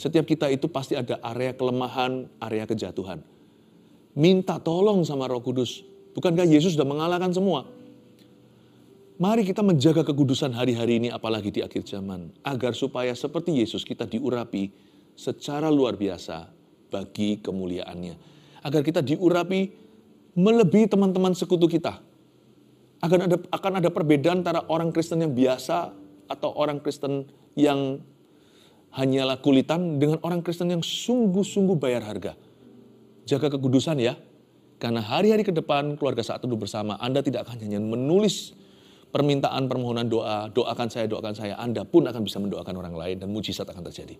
Setiap kita itu pasti ada area kelemahan, area kejatuhan. Minta tolong sama Roh Kudus. Bukankah Yesus sudah mengalahkan semua? Mari kita menjaga kekudusan hari-hari ini apalagi di akhir zaman. Agar supaya seperti Yesus kita diurapi secara luar biasa bagi kemuliaannya. Agar kita diurapi melebihi teman-teman sekutu kita. Akan ada perbedaan antara orang Kristen yang biasa atau orang Kristen yang hanyalah kulitan dengan orang Kristen yang sungguh-sungguh bayar harga. Jaga kekudusan ya. Karena hari-hari ke depan keluarga Saat Teduh Bersama Anda tidak akan hanya menulis permintaan permohonan doa, doakan saya, Anda pun akan bisa mendoakan orang lain dan mujizat akan terjadi.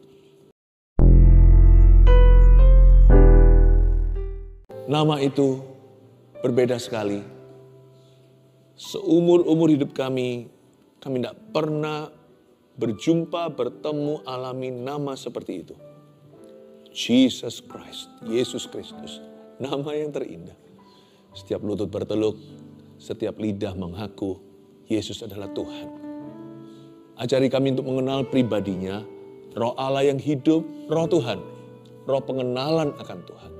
Nama itu berbeda sekali. Seumur-umur hidup kami tidak pernah berjumpa, bertemu, alami nama seperti itu. Jesus Christ, Yesus Kristus, nama yang terindah. Setiap lutut berteluk, setiap lidah mengaku, Yesus adalah Tuhan. Ajari kami untuk mengenal pribadinya, Roh Allah yang hidup, Roh Tuhan, Roh pengenalan akan Tuhan.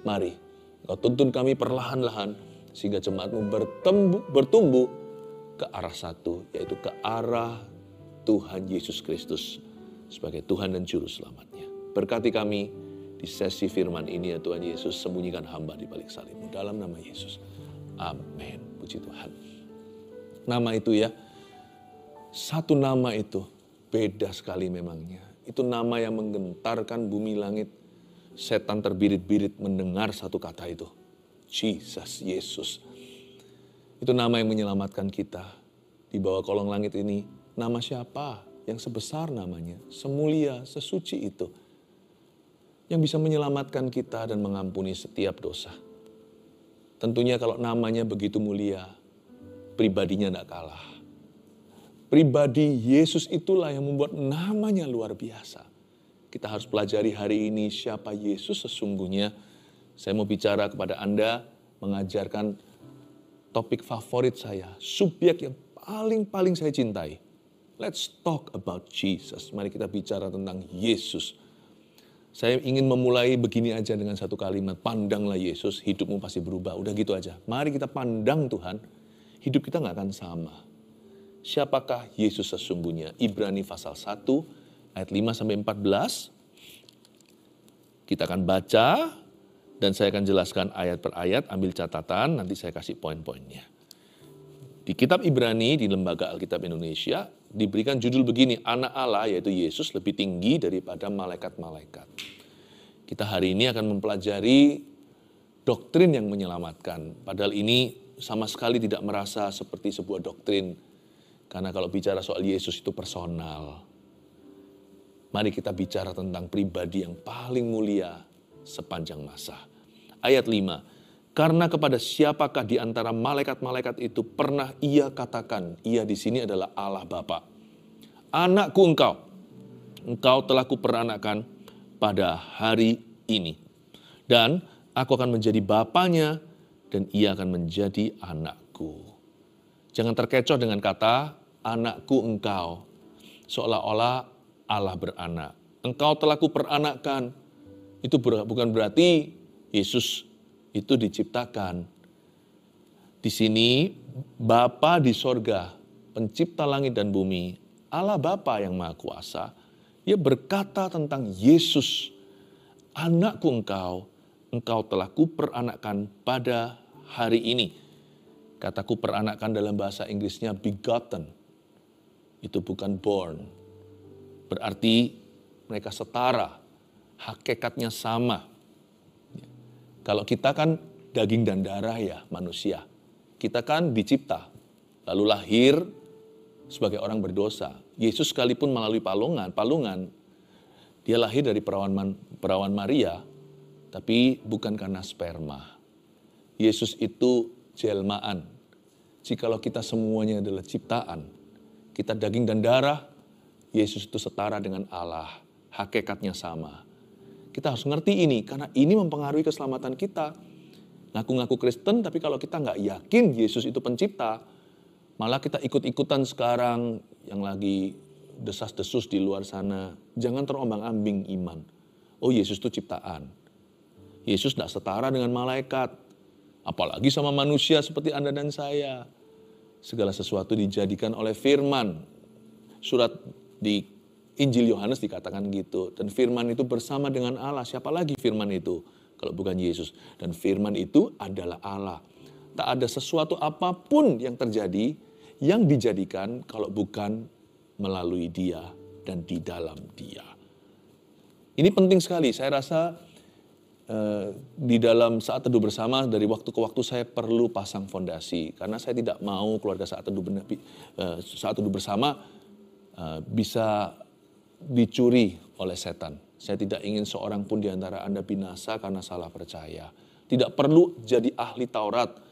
Mari, Kau tuntun kami perlahan-lahan, sehingga jemaat-Mu bertumbuh ke arah satu, yaitu ke arah Tuhan Yesus Kristus sebagai Tuhan dan Juru Selamatnya. Berkati kami di sesi firman ini ya Tuhan Yesus, sembunyikan hamba di balik salib-Mu dalam nama Yesus. Amin. Puji Tuhan. Nama itu ya, satu nama itu beda sekali memangnya. Itu nama yang menggentarkan bumi langit. Setan terbirit-birit mendengar satu kata itu. Jesus, Yesus. Itu nama yang menyelamatkan kita. Di bawah kolong langit ini, nama siapa yang sebesar namanya, semulia, sesuci itu. Yang bisa menyelamatkan kita dan mengampuni setiap dosa. Tentunya kalau namanya begitu mulia, pribadinya tidak kalah. Pribadi Yesus itulah yang membuat namanya luar biasa. Kita harus pelajari hari ini siapa Yesus sesungguhnya. Saya mau bicara kepada Anda, mengajarkan topik favorit saya, subjek yang paling saya cintai. Let's talk about Jesus. Mari kita bicara tentang Yesus. Saya ingin memulai begini aja dengan satu kalimat, pandanglah Yesus, hidupmu pasti berubah. Udah gitu aja. Mari kita pandang Tuhan, hidup kita gak akan sama. Siapakah Yesus sesungguhnya? Ibrani pasal 1, ayat 5-14. Kita akan baca dan saya akan jelaskan ayat per ayat, ambil catatan, nanti saya kasih poin-poinnya. Di kitab Ibrani, di Lembaga Alkitab Indonesia, diberikan judul begini, Anak Allah yaitu Yesus lebih tinggi daripada malaikat-malaikat. Kita hari ini akan mempelajari doktrin yang menyelamatkan. Padahal ini sama sekali tidak merasa seperti sebuah doktrin. Karena kalau bicara soal Yesus itu personal. Mari kita bicara tentang pribadi yang paling mulia sepanjang masa. Ayat 5. Karena kepada siapakah di antara malaikat-malaikat itu pernah ia katakan, ia di sini adalah Allah Bapa. Anakku engkau telah kuperanakkan pada hari ini. Dan aku akan menjadi bapanya dan ia akan menjadi anakku. Jangan terkecoh dengan kata anakku engkau. Seolah-olah Allah beranak. Engkau telah kuperanakkan. Itu bukan berarti Yesus itu diciptakan. Di sini Bapa di sorga, pencipta langit dan bumi, Allah Bapa yang Maha Kuasa, Dia berkata tentang Yesus, anakku engkau telah kuperanakkan pada hari ini. Kata kuperanakkan dalam bahasa Inggrisnya begotten. Itu bukan born. Berarti mereka setara, hakikatnya sama. Kalau kita kan daging dan darah ya manusia. Kita kan dicipta, lalu lahir sebagai orang berdosa. Yesus sekalipun melalui palungan, dia lahir dari perawan Maria, tapi bukan karena sperma. Yesus itu jelmaan. Jikalau kita semuanya adalah ciptaan, kita daging dan darah, Yesus itu setara dengan Allah, hakikatnya sama. Kita harus ngerti ini, karena ini mempengaruhi keselamatan kita. Ngaku-ngaku Kristen, tapi kalau kita nggak yakin Yesus itu pencipta, malah kita ikut-ikutan sekarang yang lagi desas-desus di luar sana. Jangan terombang-ambing iman. Oh, Yesus itu ciptaan. Yesus tidak setara dengan malaikat. Apalagi sama manusia seperti Anda dan saya. Segala sesuatu dijadikan oleh firman. Surat di Injil Yohanes dikatakan gitu. Dan firman itu bersama dengan Allah. Siapa lagi firman itu? Kalau bukan Yesus. Dan firman itu adalah Allah. Tak ada sesuatu apapun yang terjadi yang dijadikan kalau bukan melalui Dia dan di dalam Dia. Ini penting sekali. Saya rasa di dalam saat teduh bersama dari waktu ke waktu saya perlu pasang fondasi. Karena saya tidak mau keluarga saat teduh bersama bisa dicuri oleh setan. Saya tidak ingin seorang pun di antara Anda binasa karena salah percaya. Tidak perlu jadi ahli Taurat.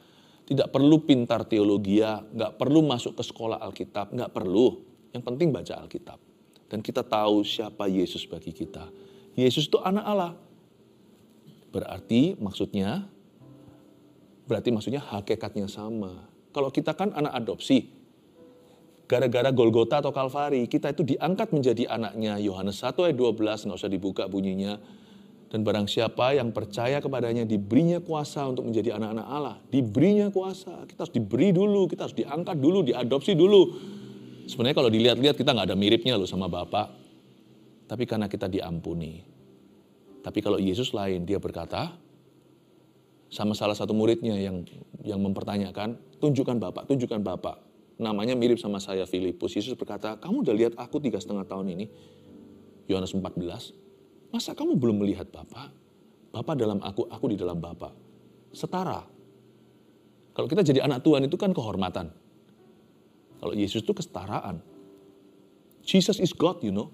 Tidak perlu pintar teologi, nggak perlu masuk ke sekolah Alkitab, nggak perlu. Yang penting baca Alkitab. Dan kita tahu siapa Yesus bagi kita. Yesus itu anak Allah. Berarti maksudnya hakikatnya sama. Kalau kita kan anak adopsi. Gara-gara Golgota atau Kalvari, kita itu diangkat menjadi anaknya. Yohanes 1 ayat 12, nggak usah dibuka bunyinya. Dan barang siapa yang percaya kepadanya diberinya kuasa untuk menjadi anak-anak Allah. Diberinya kuasa. Kita harus diberi dulu, kita harus diangkat dulu, diadopsi dulu. Sebenarnya kalau dilihat-lihat kita nggak ada miripnya loh sama Bapa. Tapi karena kita diampuni. Tapi kalau Yesus lain, dia berkata, sama salah satu muridnya yang mempertanyakan, tunjukkan Bapa. Namanya mirip sama saya, Filipus. Yesus berkata, kamu udah lihat aku 3,5 tahun ini? Yohanes 14. Masa kamu belum melihat Bapa? Bapa dalam aku di dalam Bapa. Setara. Kalau kita jadi anak Tuhan itu kan kehormatan. Kalau Yesus itu kesetaraan. Jesus is God, you know.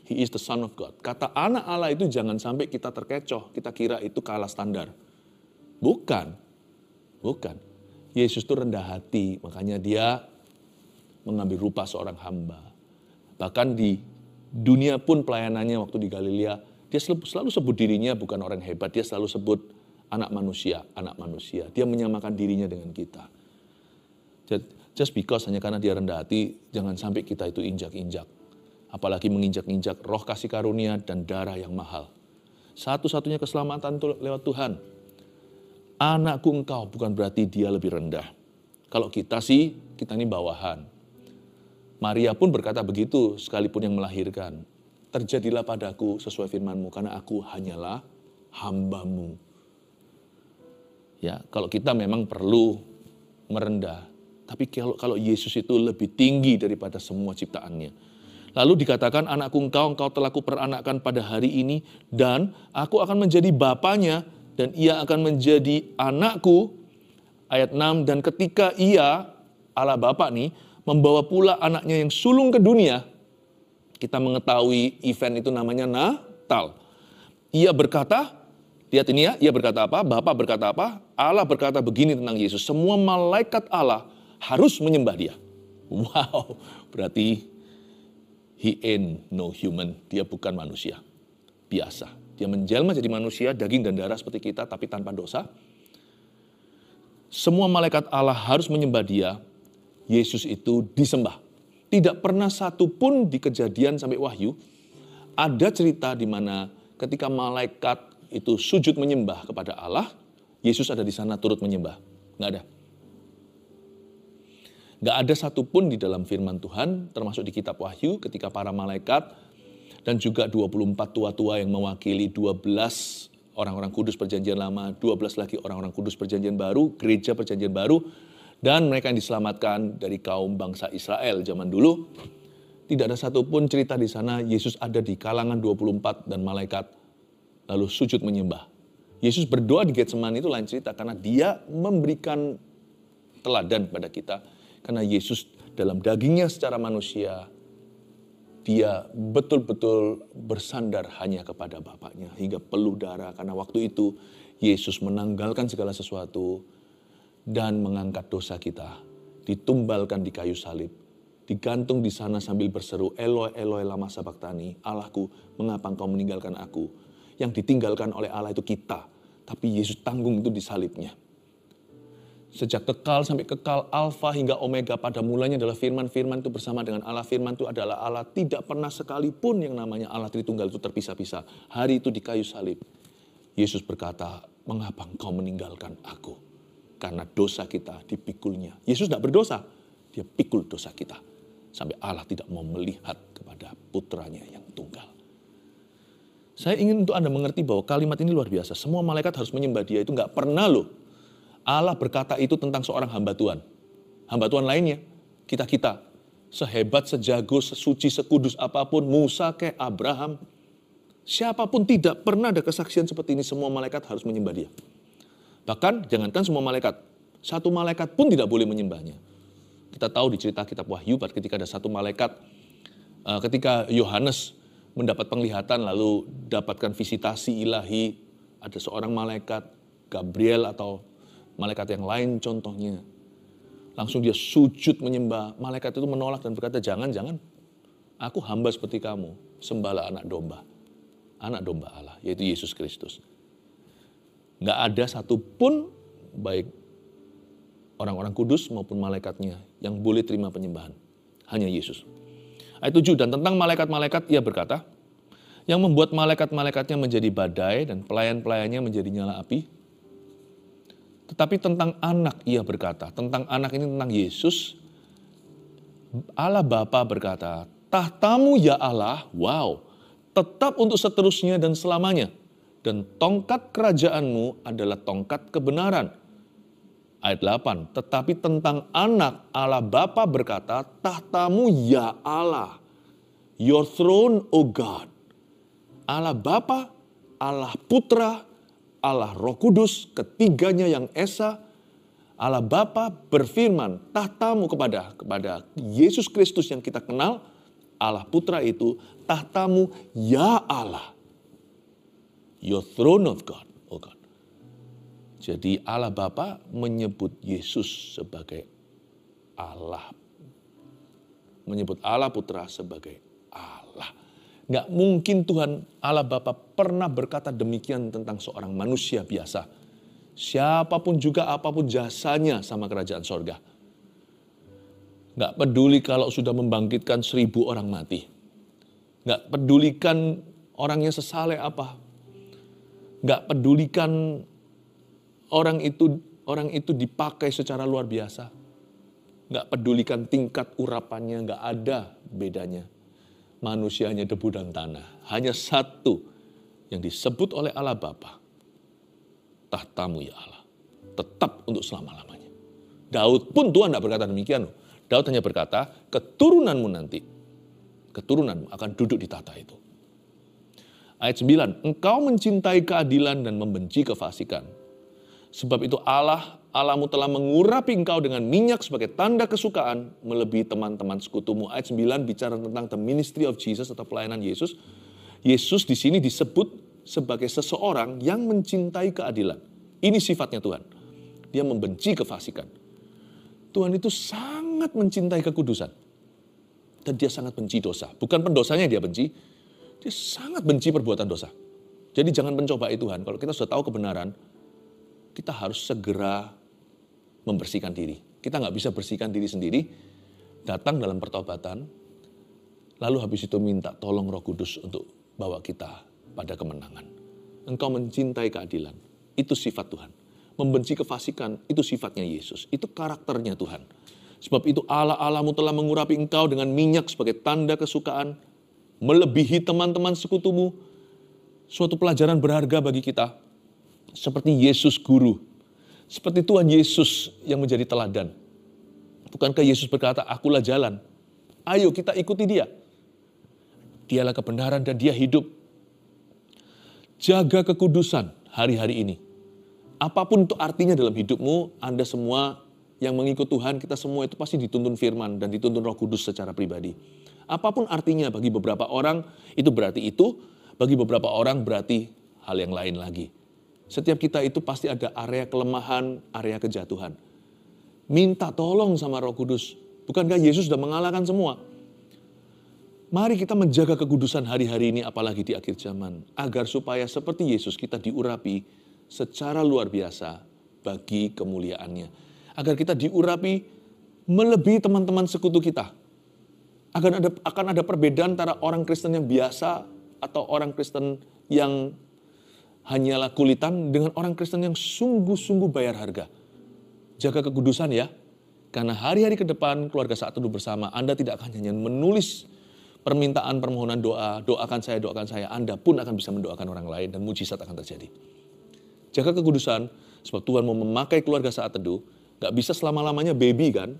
He is the Son of God. Kata anak Allah itu jangan sampai kita terkecoh. Kita kira itu kalah standar. Bukan. Yesus itu rendah hati. Makanya dia mengambil rupa seorang hamba. Bahkan di dunia pun pelayanannya waktu di Galilea, dia selalu sebut dirinya bukan orang hebat, dia selalu sebut anak manusia. Dia menyamakan dirinya dengan kita. Just because hanya karena dia rendah hati, jangan sampai kita itu injak-injak. Apalagi menginjak-injak roh kasih karunia dan darah yang mahal. Satu-satunya keselamatan itu lewat Tuhan. Anakku engkau bukan berarti dia lebih rendah. Kalau kita sih, kita ini bawahan. Maria pun berkata begitu sekalipun yang melahirkan. Terjadilah padaku sesuai firman-Mu karena aku hanyalah hamba-Mu. Ya, kalau kita memang perlu merendah. Tapi kalau Yesus itu lebih tinggi daripada semua ciptaannya. Lalu dikatakan anakku engkau telah kuperanakkan pada hari ini. Dan aku akan menjadi bapanya dan ia akan menjadi anakku. Ayat 6, dan ketika ia, Allah Bapa nih, membawa pula anaknya yang sulung ke dunia. Kita mengetahui event itu namanya Natal. Ia berkata, lihat ini ya, ia berkata apa? Bapa berkata apa? Allah berkata begini tentang Yesus. Semua malaikat Allah harus menyembah dia. Wow, berarti he ain't no human. Dia bukan manusia biasa. Dia menjelma jadi manusia, daging dan darah seperti kita, tapi tanpa dosa. Semua malaikat Allah harus menyembah dia. Yesus itu disembah. Tidak pernah satu pun di Kejadian sampai Wahyu ada cerita di mana ketika malaikat itu sujud menyembah kepada Allah, Yesus ada di sana turut menyembah. Nggak ada. Nggak ada satu pun di dalam firman Tuhan, termasuk di kitab Wahyu, ketika para malaikat dan juga 24 tua-tua yang mewakili 12 orang-orang kudus perjanjian lama, 12 lagi orang-orang kudus perjanjian baru, gereja perjanjian baru, dan mereka yang diselamatkan dari kaum bangsa Israel zaman dulu. Tidak ada satupun cerita di sana Yesus ada di kalangan 24 dan malaikat lalu sujud menyembah. Yesus berdoa di Getsemani itu lain cerita karena dia memberikan teladan kepada kita. Karena Yesus dalam dagingnya secara manusia, dia betul-betul bersandar hanya kepada Bapaknya hingga peluh darah. Karena waktu itu Yesus menanggalkan segala sesuatu dan mengangkat dosa kita, ditumbalkan di kayu salib, digantung di sana sambil berseru, Eloi, Eloi, lama sabachthani, Allahku, mengapa engkau meninggalkan aku? Yang ditinggalkan oleh Allah itu kita, tapi Yesus tanggung itu di salibnya. Sejak kekal sampai kekal, Alfa hingga Omega, pada mulanya adalah firman. Firman itu bersama dengan Allah. Firman itu adalah Allah. Tidak pernah sekalipun yang namanya Allah Tritunggal itu terpisah-pisah. Hari itu di kayu salib, Yesus berkata, mengapa engkau meninggalkan aku? Karena dosa kita dipikulnya. Yesus tidak berdosa, dia pikul dosa kita. Sampai Allah tidak mau melihat kepada putranya yang tunggal. Saya ingin untuk Anda mengerti bahwa kalimat ini luar biasa. Semua malaikat harus menyembah dia, itu nggak pernah loh Allah berkata itu tentang seorang hamba Tuhan. Hamba Tuhan lainnya, kita-kita. Sehebat, sejago, sesuci, sekudus apapun, Musa ke Abraham. Siapapun tidak pernah ada kesaksian seperti ini. Semua malaikat harus menyembah dia. Bahkan jangankan semua malaikat. Satu malaikat pun tidak boleh menyembahnya. Kita tahu di cerita kitab Wahyu, ketika ada satu malaikat, ketika Yohanes mendapat penglihatan lalu dapatkan visitasi ilahi, ada seorang malaikat, Gabriel atau malaikat yang lain contohnya. Langsung dia sujud menyembah. Malaikat itu menolak dan berkata, jangan. Aku hamba seperti kamu. Sembahlah anak domba. Anak domba Allah, yaitu Yesus Kristus. Nggak ada satupun, baik orang-orang kudus maupun malaikatnya, yang boleh terima penyembahan. Hanya Yesus. Ayat 7, dan tentang malaikat-malaikat ia berkata, yang membuat malaikat-malaikatnya menjadi badai dan pelayan-pelayannya menjadi nyala api. Tetapi tentang anak ia berkata, tentang anak ini tentang Yesus, Allah Bapa berkata, tahtamu ya Allah, wow, tetap untuk seterusnya dan selamanya. Dan tongkat kerajaanmu adalah tongkat kebenaran. Ayat 8, tetapi tentang anak Allah Bapa berkata, tahtamu ya Allah, your throne, O God. Allah Bapa, Allah Putra, Allah Roh Kudus, ketiganya yang esa. Allah Bapa berfirman, tahtamu kepada Yesus Kristus yang kita kenal. Allah Putra itu, tahtamu ya Allah, your throne of God, oh God. Jadi Allah Bapa menyebut Yesus sebagai Allah. Menyebut Allah Putra sebagai Allah. Nggak mungkin Tuhan Allah Bapa pernah berkata demikian tentang seorang manusia biasa. Siapapun juga apapun jasanya sama kerajaan sorga. Nggak peduli kalau sudah membangkitkan 1000 orang mati. Nggak pedulikan orangnya sesaleh apa. Nggak pedulikan orang itu dipakai secara luar biasa. Nggak pedulikan tingkat urapannya, nggak ada bedanya. Manusia hanya debu dan tanah. Hanya satu yang disebut oleh Allah Bapa. Tahtamu ya Allah. Tetap untuk selama-lamanya. Daud pun Tuhan tidak berkata demikian. Daud hanya berkata, keturunanmu nanti. Keturunanmu akan duduk di tahta itu. Ayat 9, engkau mencintai keadilan dan membenci kefasikan. Sebab itu Allahmu telah mengurapi engkau dengan minyak sebagai tanda kesukaan melebihi teman-teman sekutumu. Ayat 9 bicara tentang the ministry of Jesus atau pelayanan Yesus. Yesus di sini disebut sebagai seseorang yang mencintai keadilan. Ini sifatnya Tuhan. Dia membenci kefasikan. Tuhan itu sangat mencintai kekudusan. Dan dia sangat benci dosa. Bukan pendosanya dia benci. Dia sangat benci perbuatan dosa. Jadi jangan mencobai Tuhan. Kalau kita sudah tahu kebenaran, kita harus segera membersihkan diri. Kita nggak bisa bersihkan diri sendiri. Datang dalam pertobatan. Lalu habis itu minta tolong Roh Kudus untuk bawa kita pada kemenangan. Engkau mencintai keadilan. Itu sifat Tuhan. Membenci kefasikan, itu sifatnya Yesus. Itu karakternya Tuhan. Sebab itu Allahmu telah mengurapi engkau dengan minyak sebagai tanda kesukaan. Melebihi teman-teman sekutumu. Suatu pelajaran berharga bagi kita. Seperti Yesus guru. Seperti Tuhan Yesus yang menjadi teladan. Bukankah Yesus berkata, akulah jalan. Ayo kita ikuti dia. Dialah kebenaran dan dia hidup. Jaga kekudusan hari-hari ini. Apapun itu artinya dalam hidupmu, Anda semua yang mengikut Tuhan, kita semua itu pasti dituntun firman dan dituntun Roh Kudus secara pribadi. Apapun artinya bagi beberapa orang itu berarti itu, bagi beberapa orang berarti hal yang lain lagi. Setiap kita itu pasti ada area kelemahan, area kejatuhan. Minta tolong sama Roh Kudus. Bukankah Yesus sudah mengalahkan semua? Mari kita menjaga kekudusan hari-hari ini apalagi di akhir zaman. Agar supaya seperti Yesus kita diurapi secara luar biasa bagi kemuliaannya. Agar kita diurapi melebihi teman-teman sekutu kita. Akan ada perbedaan antara orang Kristen yang biasa atau orang Kristen yang hanyalah kulitan dengan orang Kristen yang sungguh-sungguh bayar harga. Jaga kekudusan ya. Karena hari-hari ke depan keluarga Saat Teduh Bersama, Anda tidak akan hanya menulis permintaan permohonan doa, doakan saya, Anda pun akan bisa mendoakan orang lain dan mujizat akan terjadi. Jaga kekudusan, sebab Tuhan mau memakai keluarga Saat Teduh, gak bisa selama-lamanya baby kan.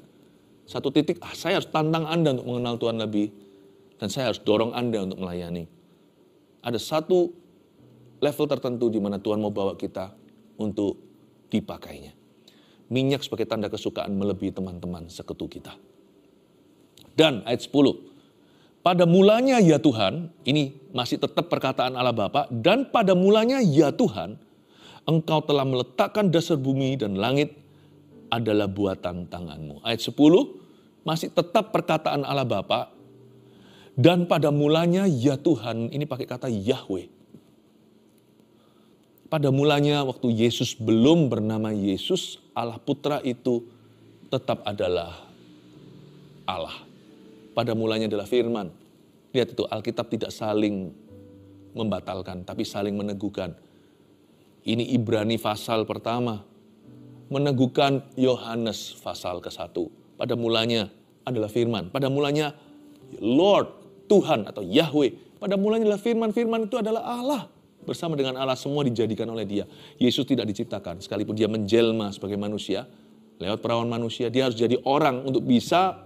Satu titik, saya harus tantang Anda untuk mengenal Tuhan lebih, dan saya harus dorong Anda untuk melayani. Ada satu level tertentu di mana Tuhan mau bawa kita untuk dipakainya. Minyak sebagai tanda kesukaan melebihi teman-teman sekutu kita. Dan ayat 10. Pada mulanya ya Tuhan, ini masih tetap perkataan Allah Bapa, dan pada mulanya ya Tuhan, Engkau telah meletakkan dasar bumi dan langit adalah buatan tanganmu. Ayat 10, masih tetap perkataan Allah Bapa, dan pada mulanya ya Tuhan, ini pakai kata Yahweh. Pada mulanya waktu Yesus belum bernama Yesus, Allah Putra itu tetap adalah Allah. Pada mulanya adalah firman. Lihat itu, Alkitab tidak saling membatalkan, tapi saling meneguhkan. Ini Ibrani pasal pertama, meneguhkan Yohanes pasal ke-1. Pada mulanya adalah firman. Pada mulanya Lord, Tuhan atau Yahweh. Pada mulanya adalah firman. Firman itu adalah Allah. Bersama dengan Allah semua dijadikan oleh Dia. Yesus tidak diciptakan, sekalipun Dia menjelma sebagai manusia. Lewat perawan manusia, Dia harus jadi orang untuk bisa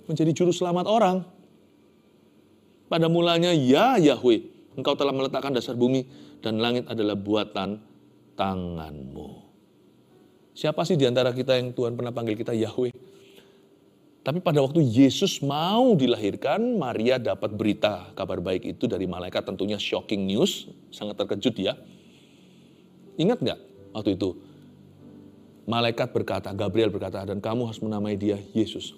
menjadi juru selamat orang. Pada mulanya ya Yahweh, Engkau telah meletakkan dasar bumi dan langit adalah buatan tanganmu. Siapa sih di antara kita yang Tuhan pernah panggil kita Yahweh? Tapi pada waktu Yesus mau dilahirkan, Maria dapat berita kabar baik itu dari malaikat, tentunya shocking news, sangat terkejut ya. Ingat gak waktu itu? Malaikat berkata, Gabriel berkata, dan kamu harus menamai dia Yesus.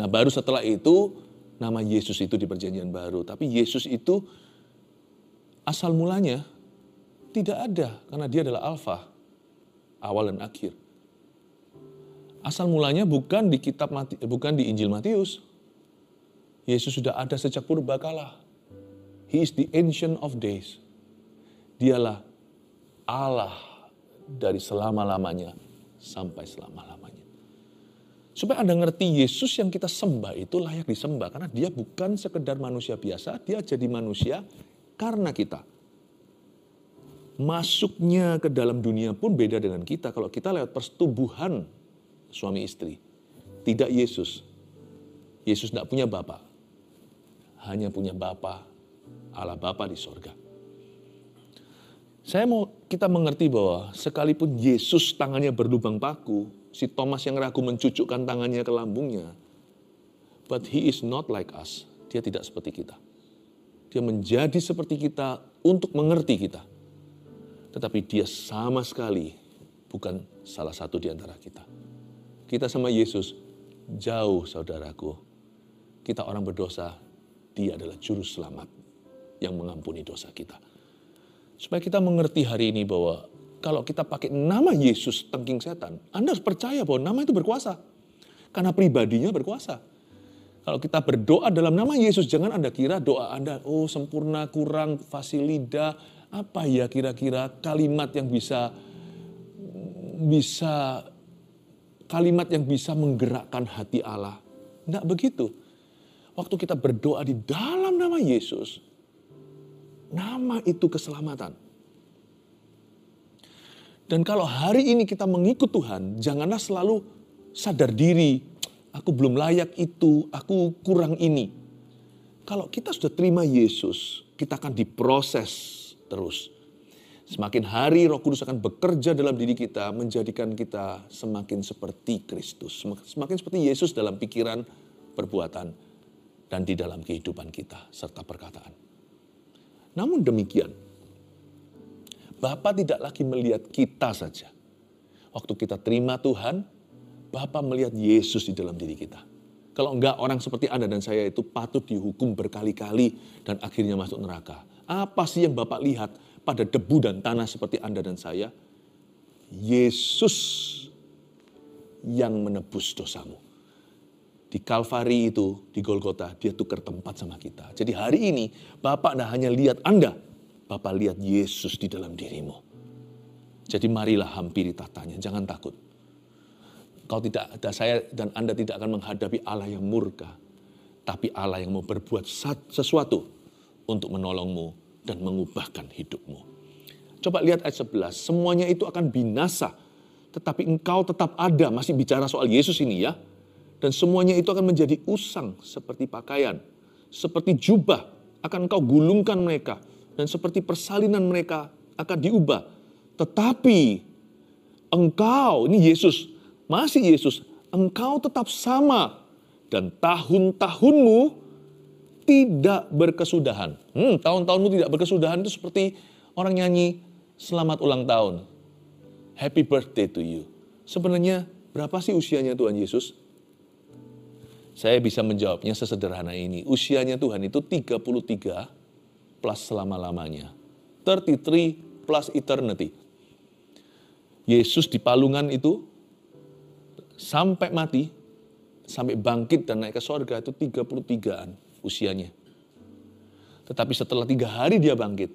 Nah baru setelah itu, nama Yesus itu di perjanjian baru. Tapi Yesus itu asal mulanya tidak ada. Karena dia adalah Alfa, awal dan akhir. Asal mulanya bukan di Injil Matius. Yesus sudah ada sejak purbakala. He is the ancient of days. Dialah Allah dari selama-lamanya sampai selama-lamanya. Supaya Anda ngerti, Yesus yang kita sembah itu layak disembah. Karena dia bukan sekedar manusia biasa, dia jadi manusia karena kita. Masuknya ke dalam dunia pun beda dengan kita. Kalau kita lewat persetubuhan suami istri. Tidak Yesus. Yesus tidak punya Bapa. Hanya punya Bapa, Allah Bapa di sorga. Saya mau kita mengerti bahwa sekalipun Yesus tangannya berlubang paku, si Thomas yang ragu mencucukkan tangannya ke lambungnya, but he is not like us. Dia tidak seperti kita. Dia menjadi seperti kita untuk mengerti kita. Tetapi dia sama sekali bukan salah satu di antara kita. Kita sama Yesus jauh saudaraku. Kita orang berdosa, dia adalah juru selamat yang mengampuni dosa kita. Supaya kita mengerti hari ini bahwa kalau kita pakai nama Yesus tengking setan, Anda harus percaya bahwa nama itu berkuasa. Karena pribadinya berkuasa. Kalau kita berdoa dalam nama Yesus, jangan Anda kira doa Anda, oh sempurna, kurang, fasilida, apa ya kira-kira kalimat yang bisa kalimat yang bisa menggerakkan hati Allah. Tidak begitu. Waktu kita berdoa di dalam nama Yesus, nama itu keselamatan. Dan kalau hari ini kita mengikut Tuhan, janganlah selalu sadar diri, aku belum layak itu, aku kurang ini. Kalau kita sudah terima Yesus, kita akan diproses terus. Semakin hari Roh Kudus akan bekerja dalam diri kita, menjadikan kita semakin seperti Kristus. Semakin seperti Yesus dalam pikiran, perbuatan, dan di dalam kehidupan kita, serta perkataan. Namun demikian, Bapa tidak lagi melihat kita saja. Waktu kita terima Tuhan, Bapa melihat Yesus di dalam diri kita. Kalau enggak, orang seperti Anda dan saya itu patut dihukum berkali-kali dan akhirnya masuk neraka. Apa sih yang Bapak lihat pada debu dan tanah seperti Anda dan saya? Yesus yang menebus dosamu. Di Kalvari itu, di Golgota, dia tukar tempat sama kita. Jadi hari ini, Bapak tidak hanya lihat Anda, Bapak lihat Yesus di dalam dirimu. Jadi marilah hampiri tahtanya, jangan takut. Saya dan Anda tidak akan menghadapi Allah yang murka, tapi Allah yang mau berbuat sesuatu untuk menolongmu dan mengubahkan hidupmu. Coba lihat ayat 11, semuanya itu akan binasa, tetapi engkau tetap ada, masih bicara soal Yesus ini ya. Dan semuanya itu akan menjadi usang seperti pakaian, seperti jubah akan engkau gulungkan mereka, dan seperti persalinan mereka akan diubah. Tetapi engkau, ini Yesus, masih Yesus, engkau tetap sama dan tahun-tahunmu tidak berkesudahan. Tahun-tahunmu tidak berkesudahan itu seperti orang nyanyi selamat ulang tahun. Happy birthday to you. Sebenarnya berapa sih usianya Tuhan Yesus? Saya bisa menjawabnya sesederhana ini. Usianya Tuhan itu 33 plus selama-lamanya. 33 plus eternity. Yesus di palungan itu sampai mati, sampai bangkit dan naik ke sorga itu 33-an usianya. Tetapi setelah 3 hari dia bangkit.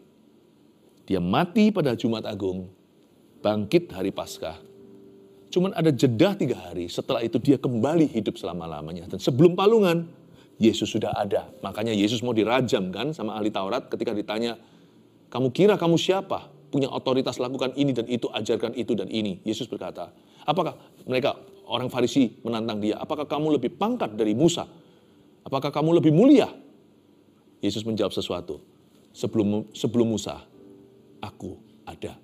Dia mati pada Jumat Agung, bangkit hari Paskah. Cuman ada jeda 3 hari, setelah itu dia kembali hidup selama-lamanya. Dan sebelum palungan, Yesus sudah ada. Makanya Yesus mau dirajam kan sama ahli Taurat ketika ditanya, kamu kira kamu siapa? Punya otoritas lakukan ini dan itu, ajarkan itu dan ini. Yesus berkata, apakah mereka orang Farisi menantang dia, apakah kamu lebih pangkat dari Musa? Apakah kamu lebih mulia? Yesus menjawab sesuatu, sebelum Musa, aku ada.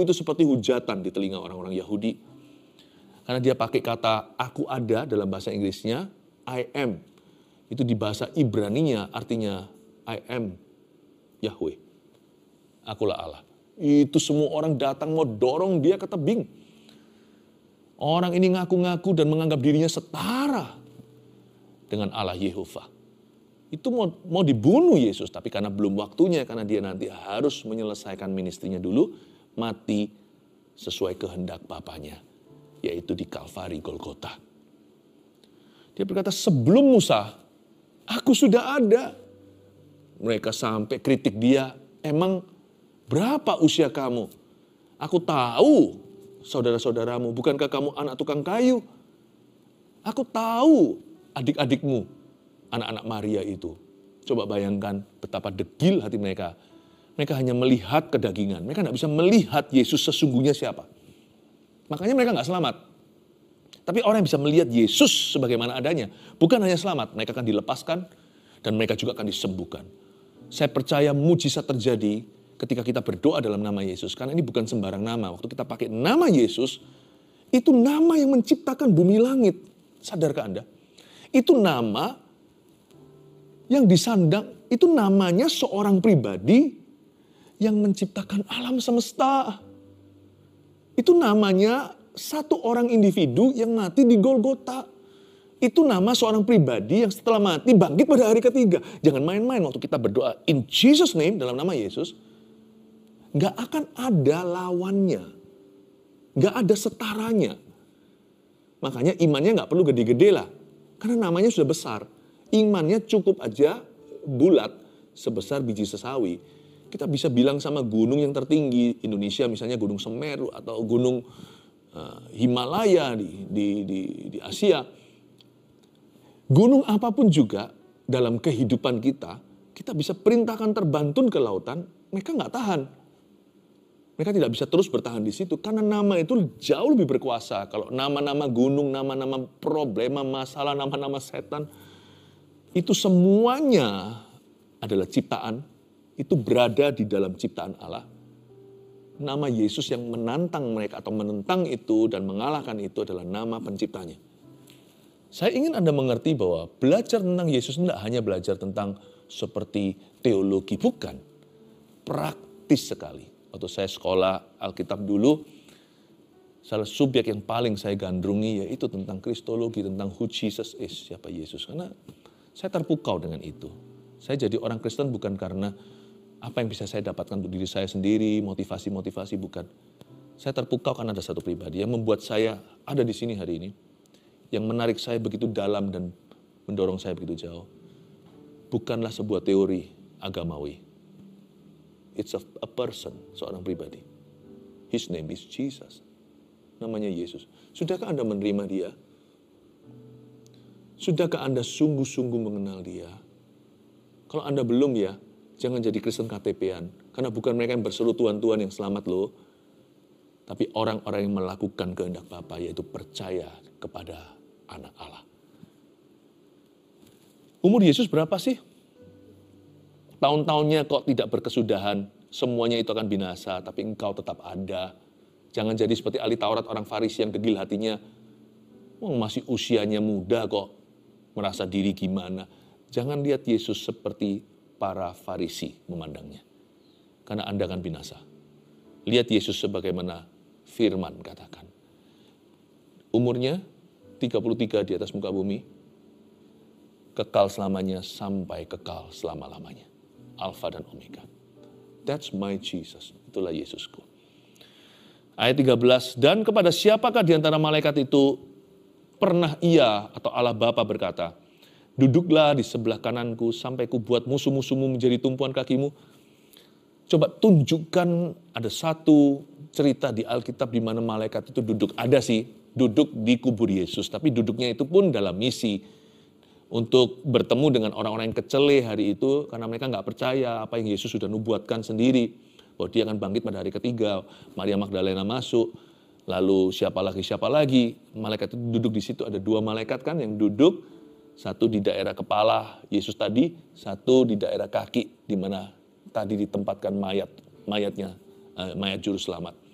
Itu seperti hujatan di telinga orang-orang Yahudi. Karena dia pakai kata aku ada dalam bahasa Inggrisnya, I am. Itu di bahasa Ibraninya artinya I am Yahweh. Akulah Allah. Itu semua orang datang mau dorong dia ke tebing. Orang ini ngaku-ngaku dan menganggap dirinya setara dengan Allah Yehova. Itu mau dibunuh Yesus, tapi karena belum waktunya, karena dia nanti harus menyelesaikan ministrinya dulu, mati sesuai kehendak Bapaknya, yaitu di Kalvari Golgota. Dia berkata, sebelum Musa, aku sudah ada. Mereka sampai kritik dia, emang berapa usia kamu? Aku tahu saudara-saudaramu, bukankah kamu anak tukang kayu? Aku tahu adik-adikmu, anak-anak Maria itu. Coba bayangkan betapa degil hati mereka. Mereka hanya melihat kedagingan. Mereka tidak bisa melihat Yesus sesungguhnya siapa. Makanya mereka nggak selamat. Tapi orang yang bisa melihat Yesus sebagaimana adanya, bukan hanya selamat, mereka akan dilepaskan dan mereka juga akan disembuhkan. Saya percaya mujizat terjadi ketika kita berdoa dalam nama Yesus. Karena ini bukan sembarang nama. Waktu kita pakai nama Yesus, itu nama yang menciptakan bumi langit. Sadarkah Anda? Itu nama yang disandang, itu namanya seorang pribadi yang menciptakan alam semesta. Itu namanya satu orang individu yang mati di Golgota. Itu nama seorang pribadi yang setelah mati bangkit pada hari ketiga. Jangan main-main waktu kita berdoa in Jesus name dalam nama Yesus. Gak akan ada lawannya. Gak ada setaranya. Makanya imannya gak perlu gede-gede lah. Karena namanya sudah besar. Imannya cukup aja bulat sebesar biji sesawi. Kita bisa bilang sama gunung yang tertinggi Indonesia, misalnya Gunung Semeru atau Gunung Himalaya di Asia. Gunung apapun juga dalam kehidupan kita bisa perintahkan terbantun ke lautan, mereka nggak tahan. Mereka tidak bisa terus bertahan di situ karena nama itu jauh lebih berkuasa. Kalau nama-nama gunung, nama-nama problema, masalah, nama-nama setan, itu semuanya adalah ciptaan, itu berada di dalam ciptaan Allah. Nama Yesus yang menantang mereka atau menentang itu dan mengalahkan itu adalah nama penciptanya. Saya ingin Anda mengerti bahwa belajar tentang Yesus tidak hanya belajar tentang seperti teologi, bukan. Praktis sekali. Waktu saya sekolah Alkitab dulu, salah subjek yang paling saya gandrungi yaitu tentang kristologi, tentang who Jesus is, siapa Yesus. Karena saya terpukau dengan itu. Saya jadi orang Kristen bukan karena apa yang bisa saya dapatkan untuk diri saya sendiri, motivasi-motivasi, bukan. Saya terpukau karena ada satu pribadi yang membuat saya ada di sini hari ini. Yang menarik saya begitu dalam dan mendorong saya begitu jauh. Bukanlah sebuah teori agamawi. It's a person, seorang pribadi. His name is Jesus. Namanya Yesus. Sudahkah Anda menerima dia? Sudahkah Anda sungguh-sungguh mengenal dia? Kalau Anda belum ya, jangan jadi Kristen KTP-an. Karena bukan mereka yang berseru Tuhan-Tuhan yang selamat loh. Tapi orang-orang yang melakukan kehendak Bapa, yaitu percaya kepada anak Allah. Umur Yesus berapa sih? Tahun-tahunnya kok tidak berkesudahan, semuanya itu akan binasa, tapi engkau tetap ada. Jangan jadi seperti ahli Taurat orang Farisi yang degil hatinya. Masih usianya muda kok, merasa diri gimana. Jangan lihat Yesus seperti para Farisi memandangnya. Karena Anda akan binasa. Lihat Yesus sebagaimana firman katakan. Umurnya 33 di atas muka bumi, kekal selamanya sampai kekal selama-lamanya. Alfa dan Omega. That's my Jesus. Itulah Yesusku. Ayat 13, dan kepada siapakah di antara malaikat itu pernah ia atau Allah Bapa berkata, duduklah di sebelah kananku sampai kubuat musuh-musuhmu menjadi tumpuan kakimu. Coba tunjukkan ada satu cerita di Alkitab di mana malaikat itu duduk. Ada sih, duduk di kubur Yesus. Tapi duduknya itu pun dalam misi. Untuk bertemu dengan orang-orang yang kecele hari itu. Karena mereka nggak percaya apa yang Yesus sudah nubuatkan sendiri. Bahwa dia akan bangkit pada hari ketiga. Maria Magdalena masuk. Lalu siapa lagi. Malaikat itu duduk di situ. Ada 2 malaikat kan yang duduk. Satu di daerah kepala Yesus tadi. Satu di daerah kaki. Di mana tadi ditempatkan mayat juru selamat.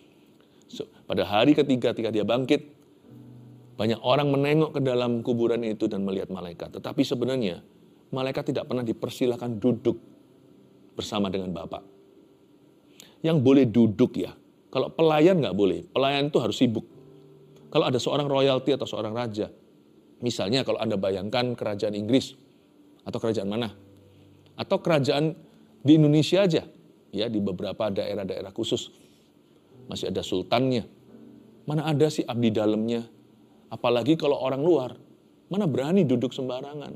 Pada hari ketiga ketika dia bangkit, banyak orang menengok ke dalam kuburan itu dan melihat malaikat. Tetapi sebenarnya malaikat tidak pernah dipersilakan duduk bersama dengan Bapa. Yang boleh duduk ya, kalau pelayan nggak boleh. Pelayan itu harus sibuk. Kalau ada seorang royalty atau seorang raja, misalnya kalau Anda bayangkan kerajaan Inggris atau kerajaan mana, atau kerajaan di Indonesia aja, ya di beberapa daerah-daerah khusus masih ada sultannya. Mana ada sih abdi dalamnya? Apalagi kalau orang luar, mana berani duduk sembarangan.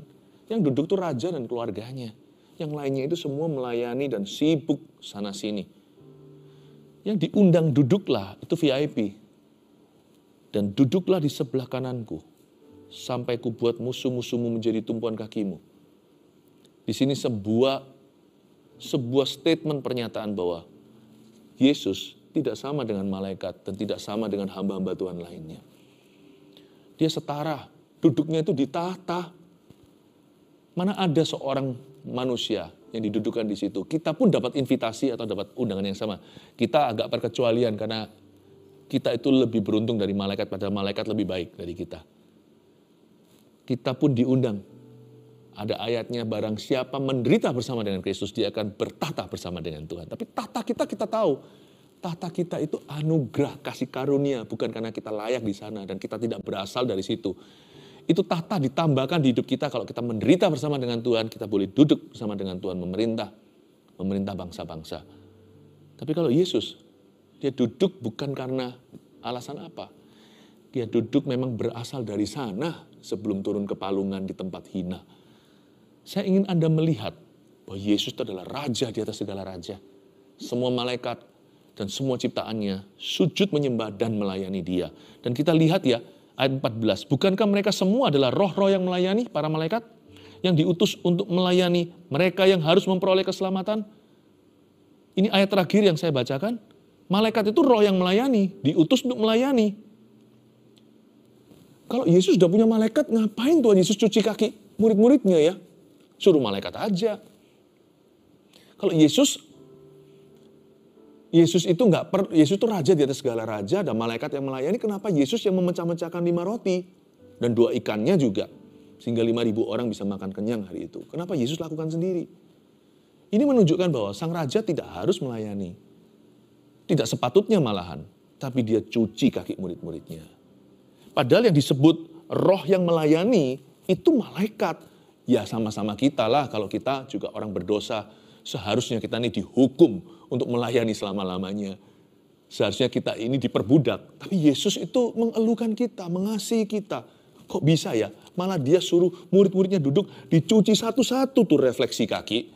Yang duduk tuh raja dan keluarganya. Yang lainnya itu semua melayani dan sibuk sana-sini. Yang diundang duduklah, itu VIP. Dan duduklah di sebelah kananku, sampai kubuat musuh-musuhmu menjadi tumpuan kakimu. Di sini sebuah statement pernyataan bahwa Yesus tidak sama dengan malaikat dan tidak sama dengan hamba-hamba Tuhan lainnya. Dia setara, duduknya itu di tahta. Mana ada seorang manusia yang didudukkan di situ. Kita pun dapat invitasi atau dapat undangan yang sama. Kita agak perkecualian karena kita itu lebih beruntung dari malaikat, padahal malaikat lebih baik dari kita. Kita pun diundang. Ada ayatnya, barang siapa menderita bersama dengan Kristus, dia akan bertahta bersama dengan Tuhan. Tapi tahta kita tahu. Tahta kita itu anugerah, kasih karunia. Bukan karena kita layak di sana dan kita tidak berasal dari situ. Itu tahta ditambahkan di hidup kita. Kalau kita menderita bersama dengan Tuhan, kita boleh duduk bersama dengan Tuhan, memerintah bangsa-bangsa. Tapi kalau Yesus, dia duduk bukan karena alasan apa. Dia duduk memang berasal dari sana sebelum turun ke palungan di tempat hina. Saya ingin Anda melihat bahwa Yesus itu adalah raja di atas segala raja. Semua malaikat dan semua ciptaannya sujud menyembah dan melayani dia. Dan kita lihat ya, ayat 14. Bukankah mereka semua adalah roh-roh yang melayani para malaikat? Yang diutus untuk melayani mereka yang harus memperoleh keselamatan? Ini ayat terakhir yang saya bacakan. Malaikat itu roh yang melayani, diutus untuk melayani. Kalau Yesus sudah punya malaikat, ngapain Tuhan Yesus cuci kaki murid-muridnya ya? Suruh malaikat aja. Kalau Yesus itu raja di atas segala raja, ada malaikat yang melayani. Kenapa Yesus yang memecah-mecahkan 5 roti dan 2 ikannya juga, sehingga 5.000 orang bisa makan kenyang hari itu? Kenapa Yesus lakukan sendiri? Ini menunjukkan bahwa sang raja tidak harus melayani, tidak sepatutnya malahan, tapi dia cuci kaki murid-muridnya. Padahal yang disebut roh yang melayani itu malaikat. Ya sama-sama kita lah, kalau kita juga orang berdosa. Seharusnya kita ini dihukum untuk melayani selama-lamanya. Seharusnya kita ini diperbudak. Tapi Yesus itu mengeluhkan kita, mengasihi kita. Kok bisa ya? Malah dia suruh murid-muridnya duduk, dicuci satu-satu tuh refleksi kaki.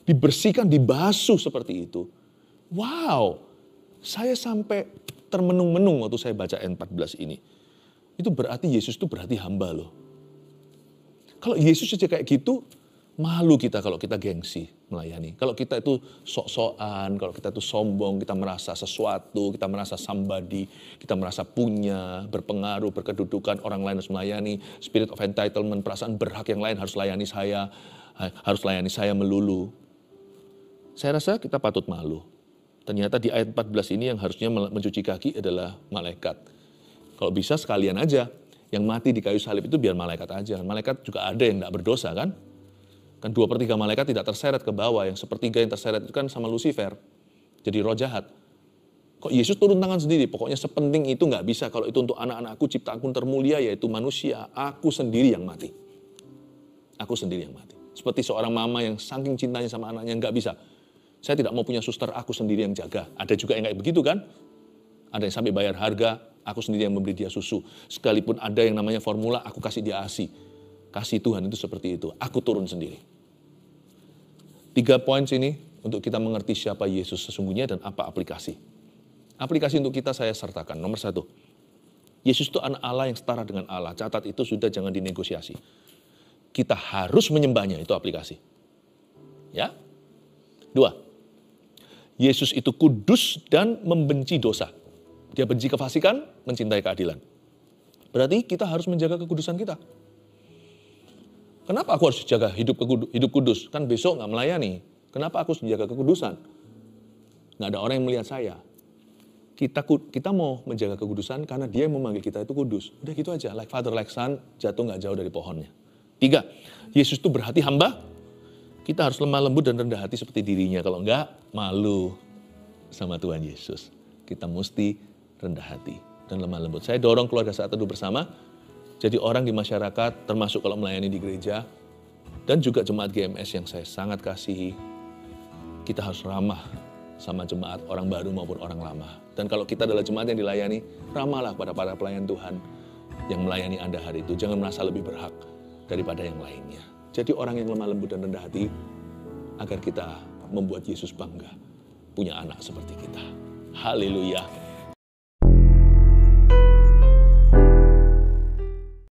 Dibersihkan, dibasuh seperti itu. Wow, saya sampai termenung-menung waktu saya baca ayat 14 ini. Itu berarti Yesus itu berarti hamba loh. Kalau Yesus aja kayak gitu, malu kita kalau kita gengsi melayani. Kalau kita itu sok-sokan, kalau kita itu sombong, kita merasa sesuatu, kita merasa somebody, kita merasa punya, berpengaruh, berkedudukan, orang lain harus melayani, spirit of entitlement, perasaan berhak yang lain harus layani saya melulu. Saya rasa kita patut malu. Ternyata di ayat 14 ini yang harusnya mencuci kaki adalah malaikat. Kalau bisa sekalian aja, yang mati di kayu salib itu biar malaikat aja. Malaikat juga ada yang tidak berdosa kan? Kan 2/3 malaikat tidak terseret ke bawah, yang 1/3 yang terseret itu kan sama Lucifer. Jadi roh jahat. Kok Yesus turun tangan sendiri? Pokoknya sepenting itu nggak bisa. Kalau itu untuk anak-anakku, ciptaanku termulia yaitu manusia. Aku sendiri yang mati. Aku sendiri yang mati. Seperti seorang mama yang saking cintanya sama anaknya nggak bisa. Saya tidak mau punya suster, aku sendiri yang jaga. Ada juga yang kayak begitu kan? Ada yang sampai bayar harga, aku sendiri yang memberi dia susu. Sekalipun ada yang namanya formula, aku kasih dia ASI. Kasih Tuhan itu seperti itu. Aku turun sendiri. 3 poin sini untuk kita mengerti siapa Yesus sesungguhnya dan apa aplikasi. Aplikasi untuk kita saya sertakan. Nomor 1. Yesus itu anak Allah yang setara dengan Allah. Catat itu sudah jangan dinegosiasi. Kita harus menyembahnya, itu aplikasi. Ya. 2. Yesus itu kudus dan membenci dosa. Dia benci kefasikan, mencintai keadilan. Berarti kita harus menjaga kekudusan kita. Kenapa aku harus jaga hidup kudus? Kan besok nggak melayani. Kenapa aku harus menjaga kekudusan? Nggak ada orang yang melihat saya. Kita mau menjaga kekudusan karena dia yang memanggil kita itu kudus. Udah gitu aja, like father, like son, jatuh nggak jauh dari pohonnya. 3. Yesus itu berhati hamba. Kita harus lemah lembut dan rendah hati seperti dirinya. Kalau enggak, malu sama Tuhan Yesus. Kita mesti rendah hati dan lemah lembut. Saya dorong keluarga Saat Teduh Bersama. Jadi orang di masyarakat, termasuk kalau melayani di gereja. Dan juga jemaat GMS yang saya sangat kasihi. Kita harus ramah sama jemaat orang baru maupun orang lama. Dan kalau kita adalah jemaat yang dilayani, ramahlah pada para pelayan Tuhan yang melayani Anda hari itu. Jangan merasa lebih berhak daripada yang lainnya. Jadi orang yang lemah lembut dan rendah hati, agar kita membuat Yesus bangga punya anak seperti kita. Haleluya.